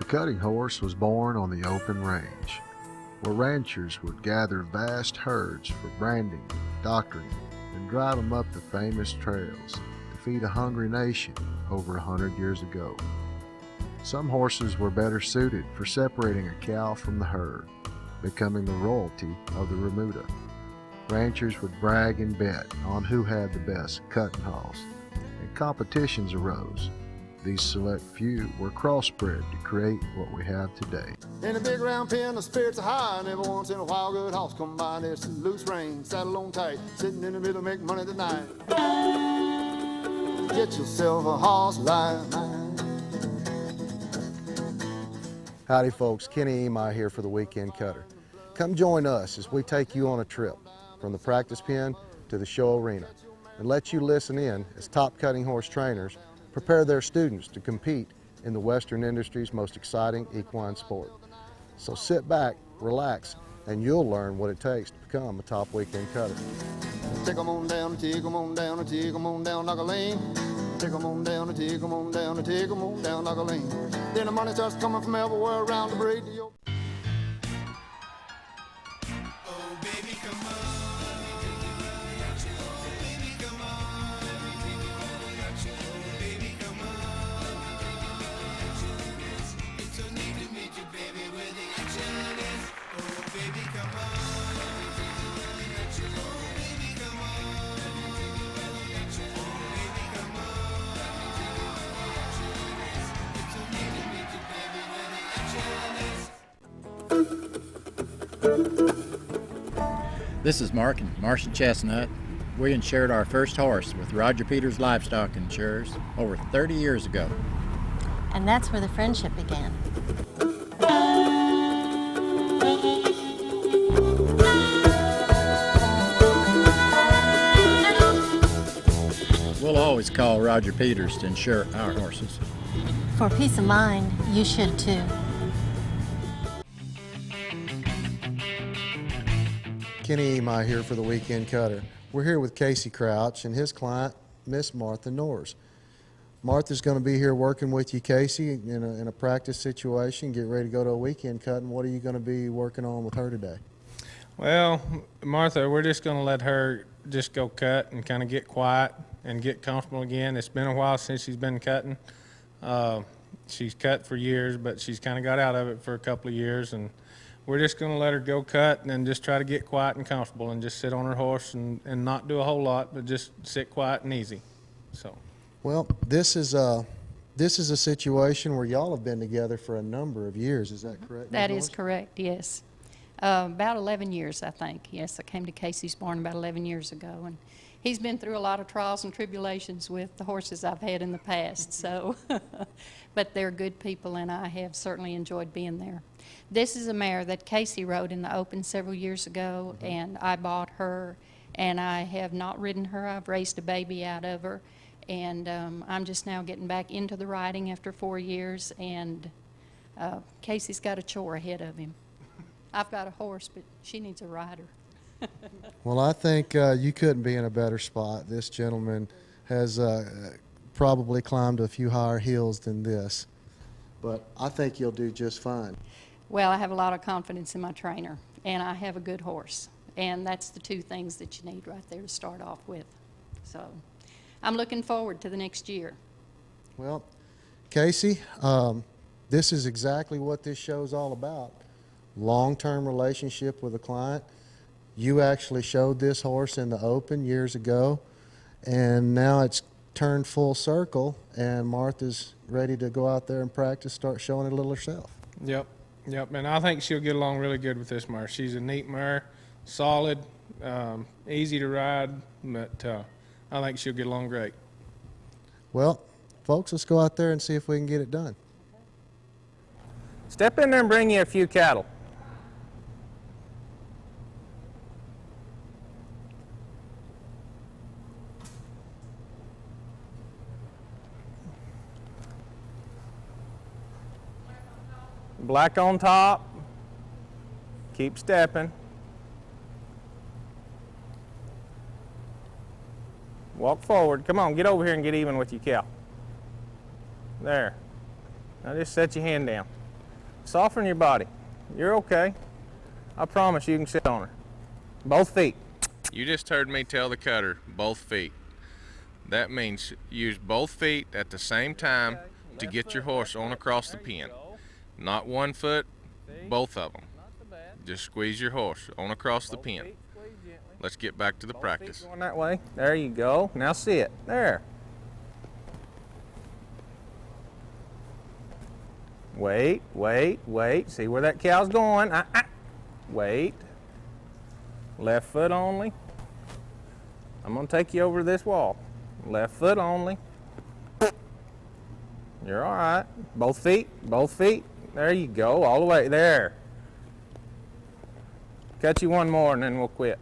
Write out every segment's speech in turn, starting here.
cutting horse was born on the open range, where ranchers would gather vast herds for branding, doctoring, and drive them up the famous trails to feed a hungry nation over 100 years ago. Some horses were better suited for separating a cow from the herd, becoming the royalty of the remuda. Ranchers would brag and bet on who had the best cutting hoss, and competitions arose. These select few were crossbred to create what we have today. In a big round pen, the spirits are high, and every once in a while, good hoss come by. There's a loose rein, saddle on tight, sitting in the middle, make money tonight. Get yourself a hoss like mine. Howdy folks, Kenny Emi here for the Weekend Cutter. Come join us as we take you on a trip from the practice pen to the show arena and let you listen in as top cutting horse trainers prepare their students to compete in the Western industry's most exciting equine sport. So sit back, relax, and you'll learn what it takes to become a top weekend cutter. Take 'em on down, take 'em on down, take 'em on down like a lane. Take 'em on down, take 'em on down, take 'em on down like a lane. Then the money starts coming from everywhere around the radio. This is Mark and Marcia Chestnut. We insured our first horse with Roger Peters Livestock Insurers over 30 years ago. And that's where the friendship began. We'll always call Roger Peters to insure our horses. For peace of mind, you should too. Kenny Emi here for the Weekend Cutter. We're here with Casey Crouch and his client, Miss Martha Norris. Martha's going to be here working with you, Casey, in a practice situation. Get ready to go to a weekend cut. And what are you going to be working on with her today? Well, Martha, we're just going to let her just go cut and kind of get quiet and get comfortable again. It's been a while since she's been cutting. She's cut for years, but she's kind of got out of it for a couple of years, and we're just going to let her go cut and then just try to get quiet and comfortable and just sit on her horse and not do a whole lot, but just sit quiet and easy. So. Well, this is a situation where y'all have been together for a number of years. Is that correct? That is correct, yes. About 11 years, I think. Yes, I came to Casey's barn about 11 years ago, and he's been through a lot of trials and tribulations with the horses I've had in the past, so. But they're good people, and I have certainly enjoyed being there. This is a mare that Casey rode in the Open several years ago, and I bought her, and I have not ridden her. I've raised a baby out of her, and I'm just now getting back into the riding after 4 years, and Casey's got a chore ahead of him. I've got a horse, but she needs a rider. Well, I think you couldn't be in a better spot. This gentleman has probably climbed a few higher hills than this, but I think you'll do just fine. Well, I have a lot of confidence in my trainer, and I have a good horse, and that's the two things that you need right there to start off with. So I'm looking forward to the next year. Well, Casey, this is exactly what this show's all about. Long-term relationship with a client. You actually showed this horse in the Open years ago, and now it's turned full circle, and Martha's ready to go out there and practice, start showing it a little herself. Yep, and I think she'll get along really good with this mare. She's a neat mare, solid, easy to ride, but I think she'll get along great. Well, folks, let's go out there and see if we can get it done. Step in there and bring you a few cattle. Black on top, keep stepping. Walk forward, come on, get over here and get even with your cow. There, now just set your hand down. Soften your body. You're okay. I promise you can sit on her. Both feet. You just heard me tell the cutter, both feet. That means use both feet at the same time to get your horse on across the pen. Not one foot, both of them. Just squeeze your horse on across the pen. Let's get back to the practice. Going that way. There you go. Now sit. There. Wait, wait, wait. See where that cow's going. Wait. Left foot only. I'm going to take you over this wall. Left foot only. You're all right. Both feet, both feet. There you go, all the way. There. Cut you one more and then we'll quit.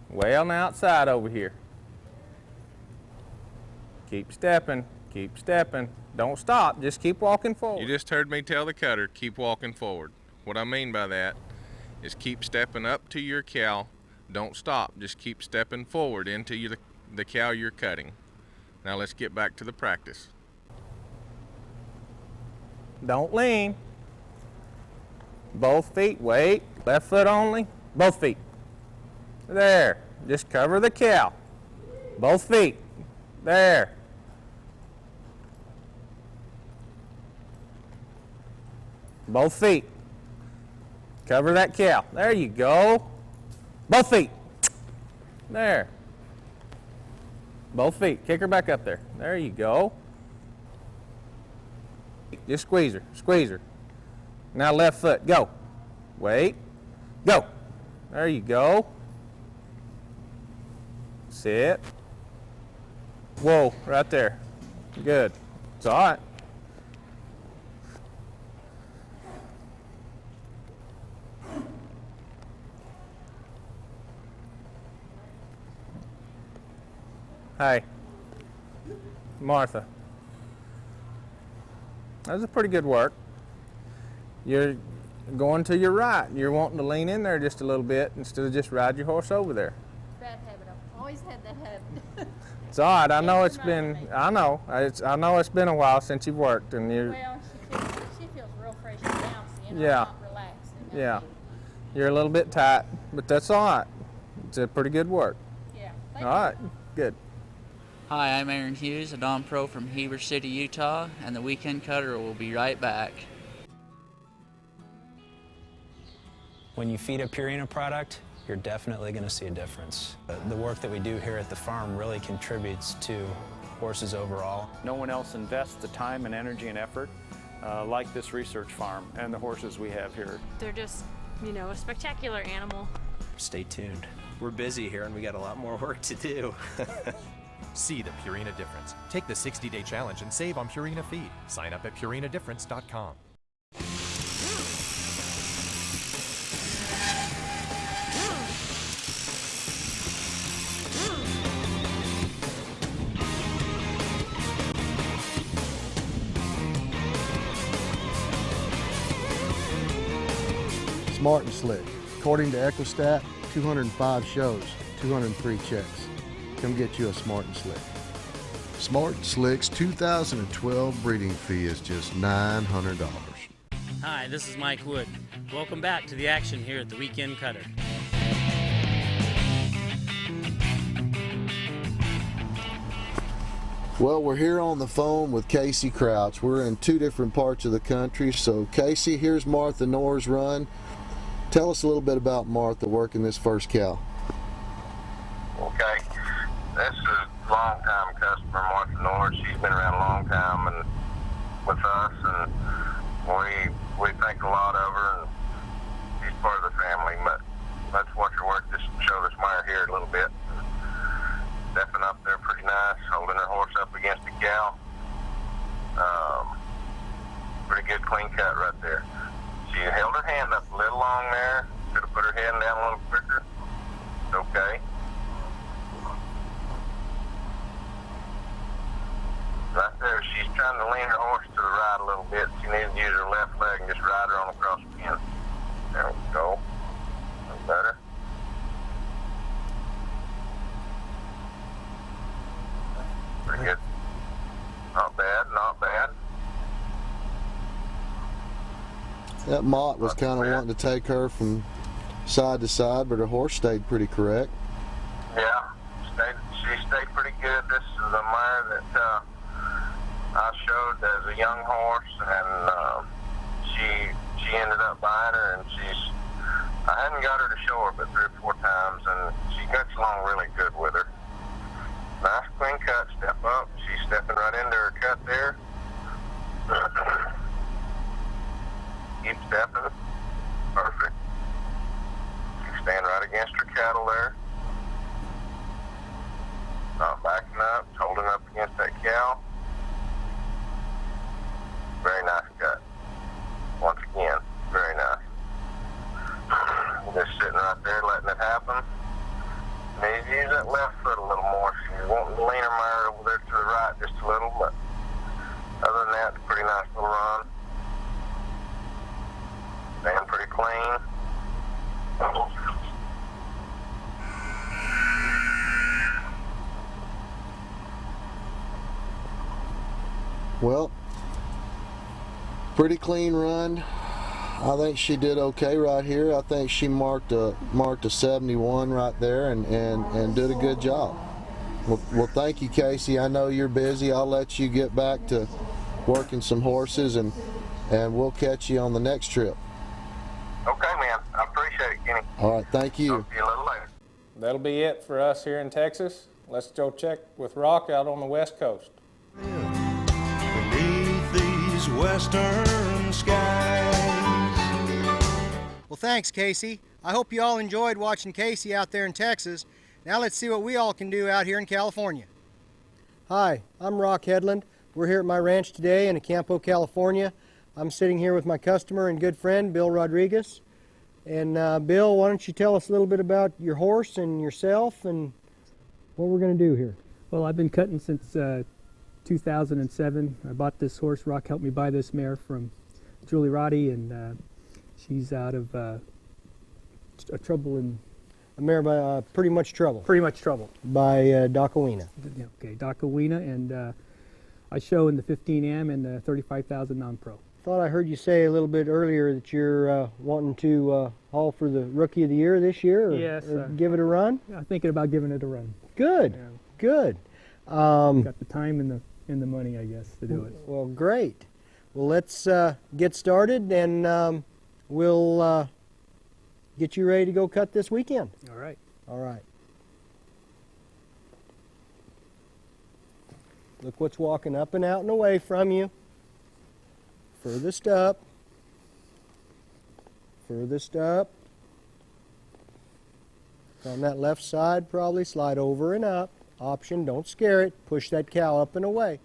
Way on the outside over here. Keep stepping, keep stepping. Don't stop, just keep walking forward. You just heard me tell the cutter, keep walking forward. What I mean by that is keep stepping up to your cow. Don't stop, just keep stepping forward into the cow you're cutting. Now let's get back to the practice. Don't lean. Both feet, wait. Left foot only, both feet. There, just cover the cow. Both feet, there. Both feet. Cover that cow. There you go. Both feet. There. Both feet. Kick her back up there. There you go. Just squeeze her. Squeeze her. Now left foot. Go. Wait. Go. There you go. Sit. Whoa, right there. Good. It's all right. Hey, Martha. That was a pretty good work. You're going to your right. You're wanting to lean in there just a little bit instead of just ride your horse over there. Bad habit. I've always had that habit. It's all right. I know it's been. I know it's been a while since you've worked, and you're. Well, she feels real fresh and bouncy, and Yeah. I'm not relaxing. Yeah, you're a little bit tight, but that's all right. It's a pretty good work. Yeah. All right, good. Hi, I'm Aaron Hughes, a Dom Pro from Heber City, Utah, and the Weekend Cutter will be right back. When you feed a Purina product, you're definitely going to see a difference. The work that we do here at the farm really contributes to horses overall. No one else invests the time and energy and effort like this research farm and the horses we have here. They're just, a spectacular animal. Stay tuned. We're busy here and we got a lot more work to do. See the Purina difference. Take the 60-day challenge and save on Purina feed. Sign up at purinadifference.com. Smart and slick. According to Ecostat, 205 shows, 203 checks. Come get you a Smart and Slick. Smart and Slick's 2012 breeding fee is just $900. Hi, this is Mike Wood. Welcome back to the action here at the Weekend Cutter. Well, we're here on the phone with Casey Crouch. We're in two different parts of the country. So, Casey, here's Martha Knorr's run. Tell us a little bit about Martha working this first cow. Okay. This is a long-time customer, Martha Knorr. She's been around a long time and with us, and we think a lot of her, and she's part of the family. But let's watch her work. Just show this mare here a little bit. Stepping up there pretty nice, holding her horse up against the cow. Pretty good clean cut right there. She held her hand up a little long there. Should have put her head down a little quicker. It's okay. Right there, she's trying to lean her horse to the right a little bit. She needs to use her left leg and just ride her on across the pen. That Mott was kind of wanting to take her from side to side, but her horse stayed pretty correct. Yeah, she stayed pretty good. This is a mare that I showed as a young horse, and she ended up buying her, and I hadn't got her to show her but 3 or 4 times, and she gets along really good with her. Nice clean cut, step up. She's stepping right into her cut there. Keep stepping. Perfect. She's staying right against her cattle there. Not backing up, holding up against that cow. Very nice cut. Once again, very nice. Just sitting right there, letting it happen. Needs to use that left foot a little more. She's wanting to lean her mare over there to the right just a little, but other than that, it's a pretty nice little run. Staying pretty clean. Well, pretty clean run. I think she did okay right here. I think she marked a 71 right there and did a good job. Well, thank you, Casey. I know you're busy. I'll let you get back to working some horses, and we'll catch you on the next trip. Okay, man. I appreciate it, Kenny. All right, thank you. Talk to you a little later. That'll be it for us here in Texas. Let's go check with Rock out on the West Coast. Beneath these western skies. Well, thanks, Casey. I hope you all enjoyed watching Casey out there in Texas. Now let's see what we all can do out here in California. Hi, I'm Rock Headland. We're here at my ranch today in Acampo, California. I'm sitting here with my customer and good friend, Bill Rodriguez. And Bill, why don't you tell us a little bit about your horse and yourself and what we're going to do here? Well, I've been cutting since 2007. I bought this horse. Rock helped me buy this mare from Julie Roddy, and she's out of trouble in... A mare by Pretty Much Trouble. Pretty Much Trouble. By Dakowina. Okay, Dakowina, and I show in the 15M and the 35,000 non-pro. Thought I heard you say a little bit earlier that you're wanting to haul for the Rookie of the Year this year, or, yes, or give it a run? I'm thinking about giving it a run. Good, yeah. Good. Got the time and the money, I guess, to do it. Well, great. Well, let's get started, and we'll get you ready to go cut this weekend. All right. All right. Look what's walking up and out and away from you. Furthest up. Furthest up. On that left side, probably slide over and up. Option, don't scare it. Push that cow up and away.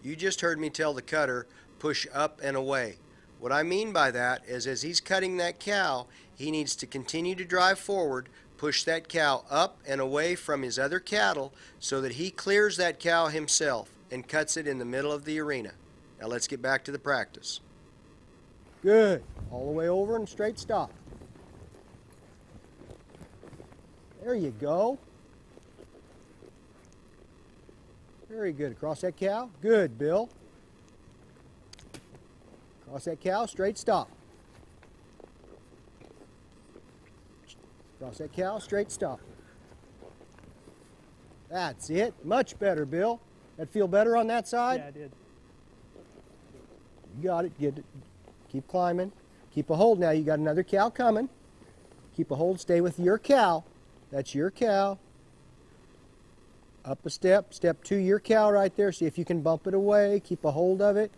You just heard me tell the cutter, push up and away. What I mean by that is as he's cutting that cow, he needs to continue to drive forward, push that cow up and away from his other cattle so that he clears that cow himself and cuts it in the middle of the arena. Now let's get back to the practice. Good. All the way over and straight stop. There you go. Very good. Across that cow. Good, Bill. Cross that cow, straight stop. Cross that cow, straight stop. That's it. Much better, Bill. That feel better on that side? Yeah, I did. You got it. Get it. Keep climbing. Keep a hold now. You got another cow coming. Keep a hold. Stay with your cow. That's your cow. Up a step. Step to your cow right there. See if you can bump it away. Keep a hold of it.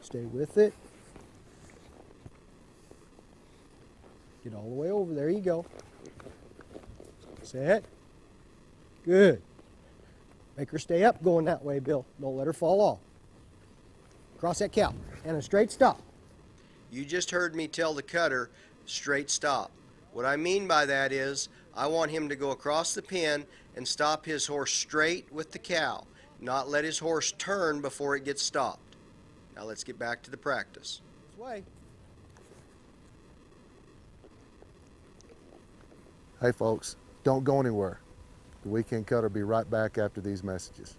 Stay with it. Get all the way over. There you go. Set. Good. Make her stay up going that way, Bill. Don't let her fall off. Cross that cow. And a straight stop. You just heard me tell the cutter, straight stop. What I mean by that is, I want him to go across the pen and stop his horse straight with the cow, not let his horse turn before it gets stopped. Now let's get back to the practice. This way. Hey folks, don't go anywhere. The Weekend Cutter will be right back after these messages.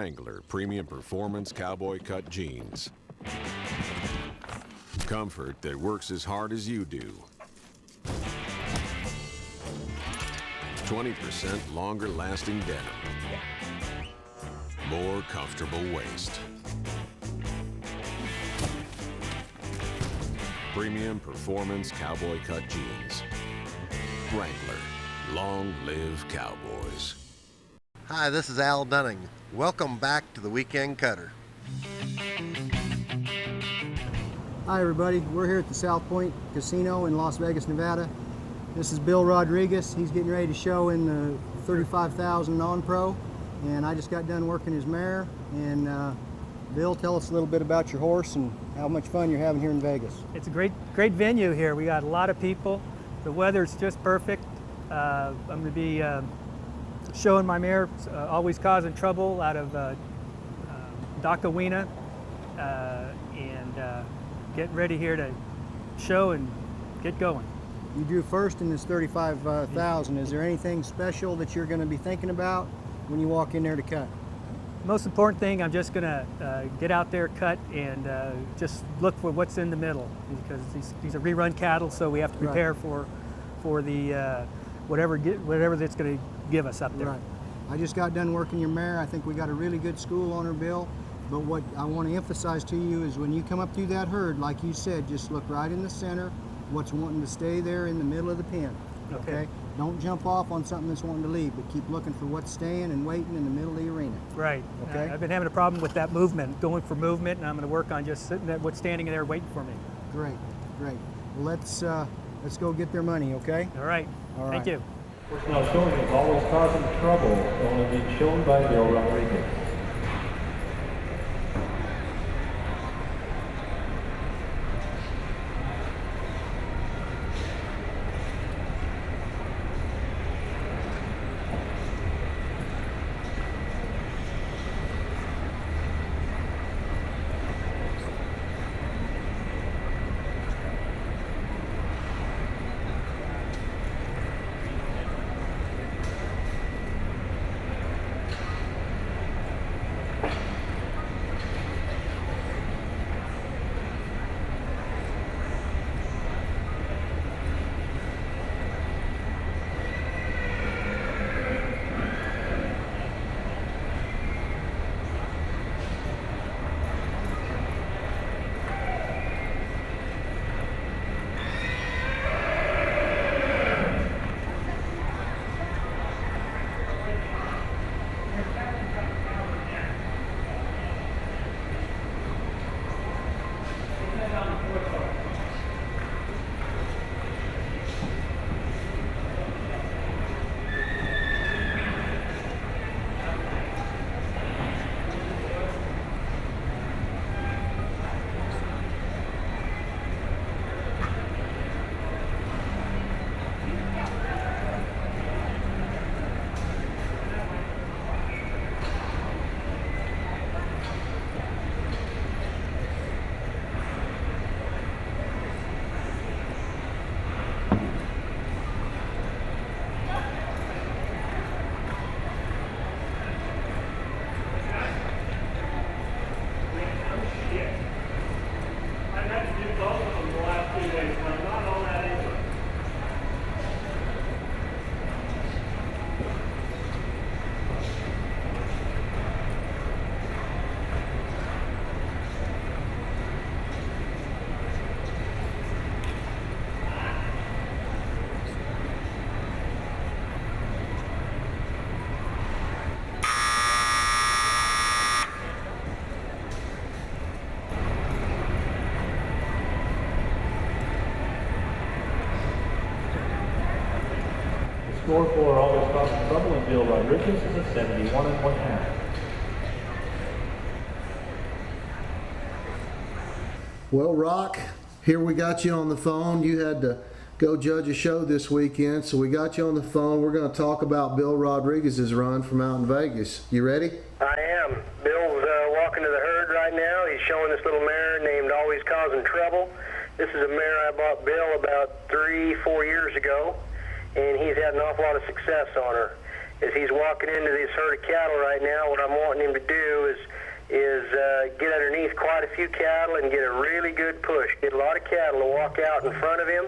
Wrangler Premium Performance Cowboy Cut Jeans. Comfort that works as hard as you do. 20% longer lasting denim. More comfortable waist. Premium Performance Cowboy Cut Jeans. Wrangler. Long live cowboys. Hi, this is Al Dunning. Welcome back to the Weekend Cutter. Hi everybody, we're here at the South Point Casino in Las Vegas, Nevada. This is Bill Rodriguez. He's getting ready to show in the 35,000 non-pro, and I just got done working his mare. And Bill, tell us a little bit about your horse and how much fun you're having here in Vegas. It's a great venue here. We got a lot of people. The weather's just perfect. I'm going to be showing my mare, Always Causing Trouble, out of Dakawina, and getting ready here to show and get going. You drew first in this 35,000. Is there anything special that you're going to be thinking about when you walk in there to cut? Most important thing, I'm just going to get out there, cut, and just look for what's in the middle, because these are rerun cattle, so we have to prepare for the whatever that's going to give us up there. Right. I just got done working your mare. I think we got a really good school on her, Bill. But what I want to emphasize to you is when you come up through that herd, like you said, just look right in the center. What's wanting to stay there in the middle of the pen. Okay? Don't jump off on something that's wanting to leave, but keep looking for what's staying and waiting in the middle of the arena. Right. Okay. I've been having a problem with that movement, going for movement, and I'm going to work on just sitting there, what's standing there waiting for me. Great, great. Well, let's go get their money, okay? All right. All right. Thank you. Horse now showing is Always Causing Trouble, only being shown by Bill Rodriguez. Score for Always Causing Trouble and Bill Rodriguez is a 71 1/2. Well, Rock, here we got you on the phone. You had to go judge a show this weekend, so we got you on the phone. We're going to talk about Bill Rodriguez's run from out in Vegas. You ready? I am. Bill's walking to the herd right now. He's showing this little mare named Always Causing Trouble. This is a mare I bought Bill about 3-4 years ago, and he's had an awful lot of success on her. as he's walking into this herd of cattle right now, what I'm wanting him to do is get underneath quite a few cattle and get a really good push. Get a lot of cattle to walk out in front of him.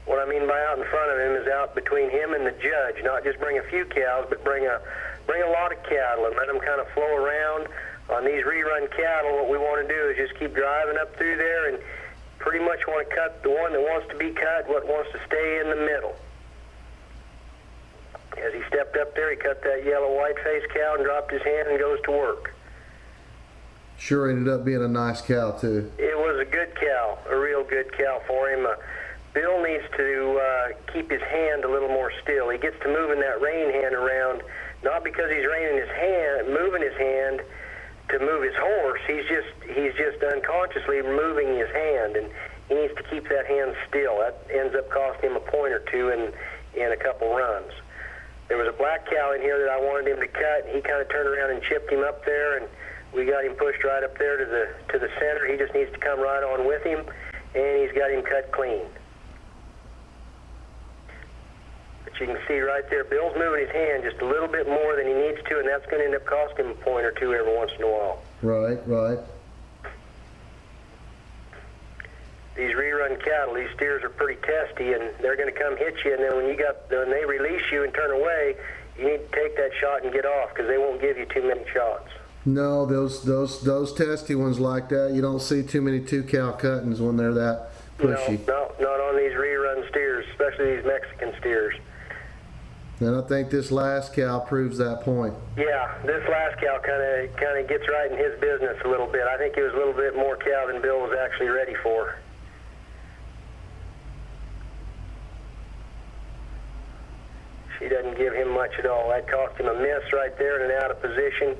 What I mean by out in front of him is out between him and the judge. Not just bring a few cows, but bring a lot of cattle and let them kind of flow around. On these rerun cattle, what we want to do is just keep driving up through there and pretty much want to cut the one that wants to be cut, what wants to stay in the middle. As he stepped up there, he cut that yellow white-faced cow and dropped his hand and goes to work. Sure ended up being a nice cow, too. It was a good cow, a real good cow for him. Bill needs to keep his hand a little more still. He gets to moving that rein hand around, not because he's moving his hand to move his horse. He's just unconsciously moving his hand, and he needs to keep that hand still. That ends up costing him a point or two in a couple runs. There was a black cow in here that I wanted him to cut. He kind of turned around and chipped him up there, and we got him pushed right up there to the center. He just needs to come right on with him, and he's got him cut clean. But you can see right there, Bill's moving his hand just a little bit more than he needs to, and that's going to end up costing him a point or two every once in a while. Right. These rerun cattle, these steers are pretty testy, and they're going to come hit you, and then when they release you and turn away, you need to take that shot and get off, because they won't give you too many shots. No, those testy ones like that, you don't see too many 2-cow cuttings when they're that pushy. No, not on these rerun steers, especially these Mexican steers. And I think this last cow proves that point. Yeah, this last cow kind of gets right in his business a little bit. I think it was a little bit more cow than Bill was actually ready for. She doesn't give him much at all. That cost him a miss right there and an out of position.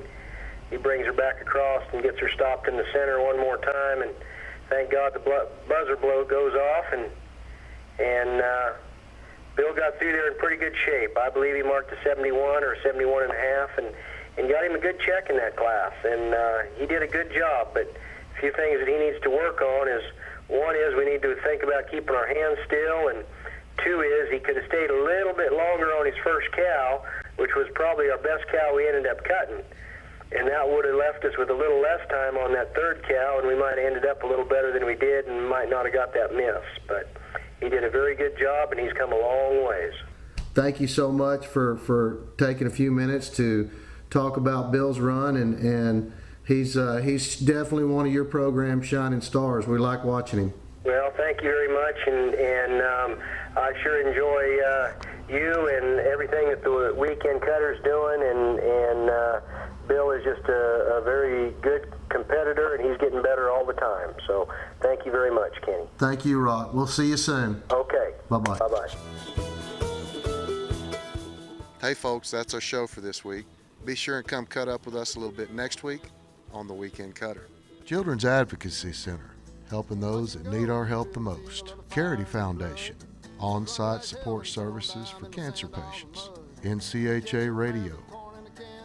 He brings her back across and gets her stopped in the center one more time, and thank God the buzzer blow goes off, and Bill got through there in pretty good shape. I believe he marked a 71 or 71 and a half, and got him a good check in that class, and he did a good job. But a few things that he needs to work on is, one is we need to think about keeping our hands still, and two is he could have stayed a little bit longer on his first cow, which was probably our best cow we ended up cutting. And that would have left us with a little less time on that third cow, and we might have ended up a little better than we did and might not have got that miss. But he did a very good job, and he's come a long ways. Thank you so much for taking a few minutes to talk about Bill's run, and he's definitely one of your program's shining stars. We like watching him. Well, thank you very much, and I sure enjoy you and everything that the Weekend Cutter's doing, and Bill is just a very good competitor, and he's getting better all the time. So thank you very much, Kenny. Thank you, Rod. We'll see you soon. Okay. Bye-bye. Bye-bye. Hey, folks, that's our show for this week. Be sure and come cut up with us a little bit next week on The Weekend Cutter. Children's Advocacy Center, helping those that need our help the most. Charity Foundation, on-site support services for cancer patients. NCHA Radio,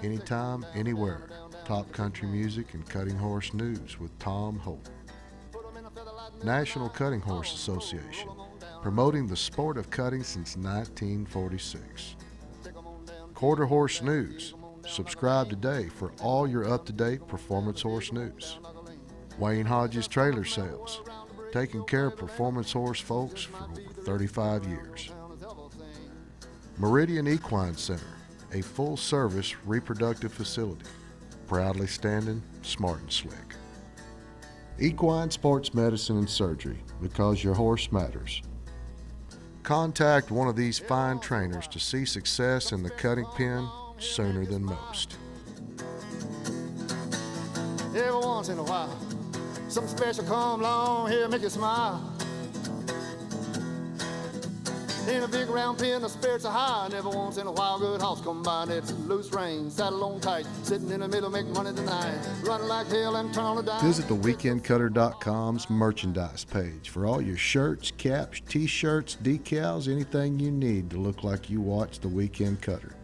anytime, anywhere. Top country music and cutting horse news with Tom Holt. National Cutting Horse Association, promoting the sport of cutting since 1946. Quarter Horse News, subscribe today for all your up-to-date performance horse news. Wayne Hodges Trailer Sales, taking care of performance horse folks for over 35 years. Meridian Equine Center, a full-service reproductive facility, proudly standing smart and slick. Equine Sports Medicine and Surgery, because your horse matters. Contact one of these fine trainers to see success in the cutting pen sooner than most. Every once in a while, something special come along here, make you smile. In a big round pen, the spirits are high, and every once in a while, good horse come by, and it's a loose rein, saddle on tight, sitting in the middle, make money tonight, running like hell and turn on the dime. Visit theweekendcutter.com's merchandise page for all your shirts, caps, t-shirts, decals, anything you need to look like you watch The Weekend Cutter.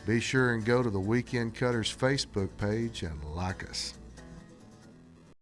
Be sure and go to The Weekend Cutter's Facebook page and like us.